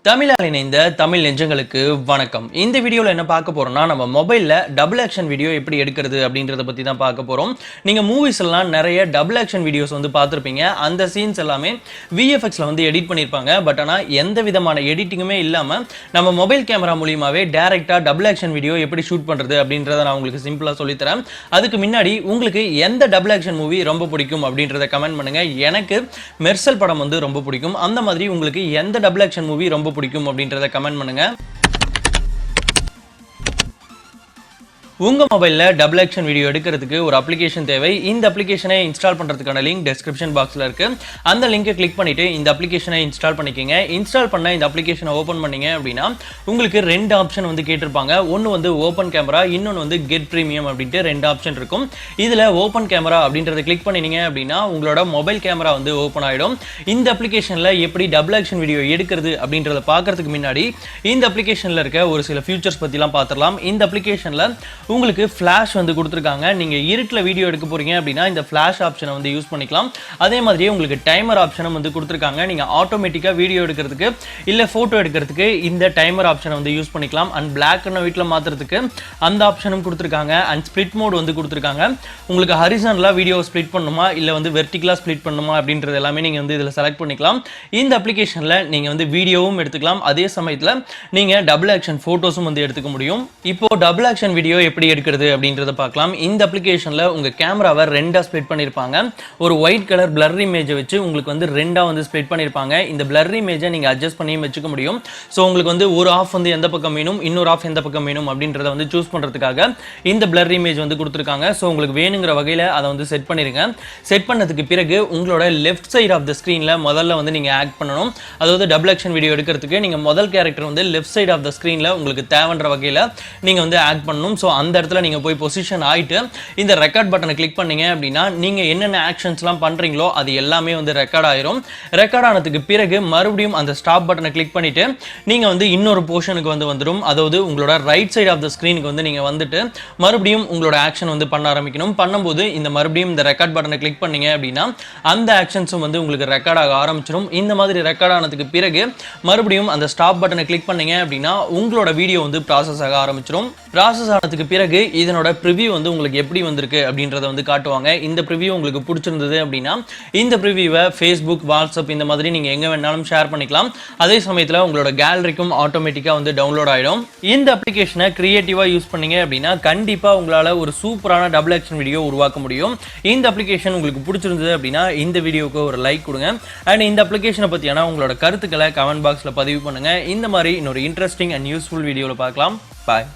தமிழால் இணைந்த தமிழ் நெஞ்சங்களுக்கு வணக்கம். இந்த வீடியோவில் என்ன பார்க்க போறோம்னா, நம்ம மொபைலில் டபுள் ஆக்ஷன் வீடியோ எப்படி எடுக்கிறது அப்படின்றத பற்றி தான் பார்க்க போகிறோம். நீங்கள் மூவிஸ் எல்லாம் நிறைய டபுள் ஆக்ஷன் வீடியோஸ் வந்து பார்த்துருப்பீங்க. அந்த சீன்ஸ் எல்லாமே விஎஃப்எக்ஸில் வந்து எடிட் பண்ணியிருப்பாங்க. பட் ஆனால் எந்த விதமான எடிட்டிங்குமே இல்லாமல் நம்ம மொபைல் கேமரா மூலியமாகவே டேரெக்டாக டபுள் ஆக்ஷன் வீடியோ எப்படி ஷூட் பண்ணுறது அப்படின்றத நான் உங்களுக்கு சிம்பிளாக சொல்லித்தரேன். அதுக்கு முன்னாடி உங்களுக்கு எந்த டபுள் ஆக்ஷன் மூவி ரொம்ப பிடிக்கும் அப்படின்றத கமெண்ட் பண்ணுங்கள். எனக்கு மெர்சல் படம் வந்து ரொம்ப பிடிக்கும். அந்த மாதிரி உங்களுக்கு எந்த டபுள் ஆக்ஷன் மூவி ரொம்ப பிடிக்கும் அப்படின்றத கமெண்ட் பண்ணுங்க. உங்க மொபைல்ல டபுள் ஆக்ஷன் வீடியோ எடுக்கிறதுக்கு ஒரு அப்ளிகேஷன் தேவை. இந்த அப்ளிகேஷனை இன்ஸ்டால் பண்றதுக்கான லிங்க் டெஸ்கிரிப்ஷன் பாக்ஸ்ல இருக்கு. அந்த லிங்கை கிளிக் பண்ணிட்டு இந்த அப்ளிகேஷனை இன்ஸ்டால் பண்ணிக்கங்க. இன்ஸ்டால் பண்ண இந்த அப்ளிகேஷனை ஓபன் பண்ணீங்க அப்படின்னா உங்களுக்கு ரெண்டு ஆப்ஷன் வந்து கேட்டிருப்பாங்க. ஒன்னு வந்து ஓபன் கேமரா, இன்னொன்னு வந்து கெட் பிரீமியம் அப்படின்ட்டு ரெண்டு ஆப்ஷன் இருக்கும். இதுல ஓபன் கேமரா அப்படின்றத கிளிக் பண்ணீங்க அப்படின்னா உங்களோட மொபைல் கேமரா வந்து ஓபன் ஆயிடும். இந்த அப்ளிகேஷன்ல எப்படி டபுள் ஆக்ஷன் வீடியோ எடுக்கிறது அப்படின்றத பார்க்கறதுக்கு முன்னாடி இந்த அப்ளிகேஷன்ல இருக்க ஒரு சில ஃபியூச்சர்ஸ் பத்திலாம் பார்த்துடலாம். இந்த அப்ளிகேஷன்ல உங்களுக்கு ஃபிளாஷ் வந்து கொடுத்துருக்காங்க. நீங்க இருட்டில் வீடியோ எடுக்க போறீங்க அப்படின்னா இந்த ஃபிளாஷ் ஆப்ஷனை வந்து யூஸ் பண்ணிக்கலாம். அதே மாதிரியே உங்களுக்கு டைமர் ஆப்ஷனும் வந்து கொடுத்துருக்காங்க. நீங்க ஆட்டோமேட்டிக்கா வீடியோ எடுக்கிறதுக்கு இல்ல போட்டோ எடுக்கிறதுக்கு இந்த டைமர் ஆப்ஷனை வந்து யூஸ் பண்ணிக்கலாம். அண்ட் பிளாக் அண்ட் ஒயிட்ல மாத்துறதுக்கு அந்த ஆப்ஷனும் கொடுத்துருக்காங்க. அண்ட் ஸ்பிளிட் மோட் வந்து கொடுத்துருக்காங்க. உங்களுக்கு ஹரிசான்லா வீடியோ ஸ்பிளிட் பண்ணணுமா இல்ல வந்து வெர்டிகலா ஸ்பிளிட் பண்ணணுமா அப்படின்றது எல்லாமே நீங்க வந்து இதுல செலக்ட் பண்ணிக்கலாம். இந்த அப்ளிகேஷன்ல நீங்க வந்து வீடியோவும் எடுத்துக்கலாம். அதே சமயத்துல நீங்க டபுள் ஆக்ஷன் போட்டோஸும் வந்து எடுத்துக்க முடியும். இப்போ டபுள் ஆக்ஷன் வீடியோ எப்படி எடுக்கிறது அப்படின்றத பார்க்கலாம். இந்த அப்ளிகேஷன்ல உங்க கேமராவை ரெண்டா ஸ்ப்ளிட் பண்ணிருப்பாங்க. ஒரு ஒயிட் கலர் பிளர் இமேஜை வச்சு உங்களுக்கு வந்து ரெண்டா வந்து ஸ்ப்ளிட் பண்ணிருப்பாங்க. இந்த பிளர் இமேஜை நீங்க அட்ஜஸ்ட் பண்ணி வச்சுக்க முடியும். ஸோ உங்களுக்கு வந்து ஒரு ஆஃப் வந்து எந்த பக்கம் வேணும், இன்னொரு ஆஃப் எந்த பக்கம் வேணும் அப்படின்றத வந்து சூஸ் பண்றதுக்காக இந்த பிளர் இமேஜ் வந்து கொடுத்துருக்காங்க. ஸோ உங்களுக்கு வேணுங்கிற வகையில அதை வந்து செட் பண்ணிருங்க. செட் பண்ணதுக்கு பிறகு உங்களோட லெஃப்ட் சைடு ஆஃப் த ஸ்கிரீன்ல முதல்ல வந்து நீங்க ஆக்ட் பண்ணணும். அதாவது டபுள் ஆக்ஷன் வீடியோ எடுக்கிறதுக்கு நீங்க முதல் கேரக்டர் வந்து லெஃப்ட் சைடு ஆஃப் த ஸ்கிரீன்ல உங்களுக்கு தேவைன்ற வகையில நீங்க வந்து ஆக்ட் பண்ணணும். ஸோ அந்த இடத்துல நீங்க போய் பொசிஷன் ஆயிட்டு இந்த ரெக்கார்ட் பட்டனை கிளிக் பண்ணீங்க அப்படின்னா நீங்க என்னென்ன ஆக்ஷன்ஸ்லாம் பண்றீங்களோ அது எல்லாமே வந்து ரெக்கார்ட் ஆயிரும். ரெக்கார்ட் ஆனதுக்கு பிறகு மறுபடியும் அந்த ஸ்டாப் பட்டனை கிளிக் பண்ணிட்டு நீங்க வந்து இன்னொரு போர்ஷனுக்கு வந்து வந்துடும். அதாவது உங்களோட ரைட் சைடு ஆஃப் த ஸ்கிரீனுக்கு வந்து நீங்க வந்துட்டு மறுபடியும் உங்களோட ஆக்ஷன் வந்து பண்ண ஆரம்பிக்கணும். பண்ணும்போது இந்த மறுபடியும் இந்த ரெக்கார்ட் பட்டனை கிளிக் பண்ணீங்க அப்படின்னா அந்த ஆக்ஷன்ஸும் வந்து உங்களுக்கு ரெக்கார்ட் ஆக ஆரம்பிச்சிடும். இந்த மாதிரி ரெக்கார்ட் ஆனதுக்கு பிறகு மறுபடியும் அந்த ஸ்டாப் பட்டனை கிளிக் பண்ணீங்க அப்படின்னா உங்களோட வீடியோ வந்து ப்ராசஸ் ஆக ஆரம்பிச்சிடும். ப்ராசஸ் ஆனதுக்கு பிறகு இதனோட ப்ரிவியூ வந்து உங்களுக்கு எப்படி வந்திருக்கு அப்படின்றத வந்து காட்டுவாங்க. இந்த ப்ரிவியூ உங்களுக்கு பிடிச்சிருந்தது அப்படின்னா இந்த ப்ரிவியூவை ஃபேஸ்புக், வாட்ஸ்அப் இந்த மாதிரி நீங்க எங்க வேணாலும் ஷேர் பண்ணிக்கலாம். அதே சமயத்தில் உங்களோட கேலரிக்கும் ஆட்டோமேட்டிக்கா வந்து டவுன்லோட் ஆயிடும். இந்த அப்ளிகேஷனை கிரியேட்டிவா யூஸ் பண்ணீங்க அப்படின்னா கண்டிப்பா உங்களால ஒரு சூப்பரான டபுள் ஆக்ஷன் வீடியோ உருவாக்க முடியும். இந்த அப்ளிகேஷன் உங்களுக்கு பிடிச்சிருந்தது அப்படின்னா இந்த வீடியோக்கு ஒரு லைக் கொடுங்க. அண்ட் இந்த அப்ளிகேஷனை பத்தியான உங்களோட கருத்துக்களை கமெண்ட் பாக்ஸ்ல பதிவு பண்ணுங்க. இந்த மாதிரி இன்னொரு இன்ட்ரெஸ்டிங் அண்ட் யூஸ்ஃபுல் வீடியோல பார்க்கலாம். பாய்.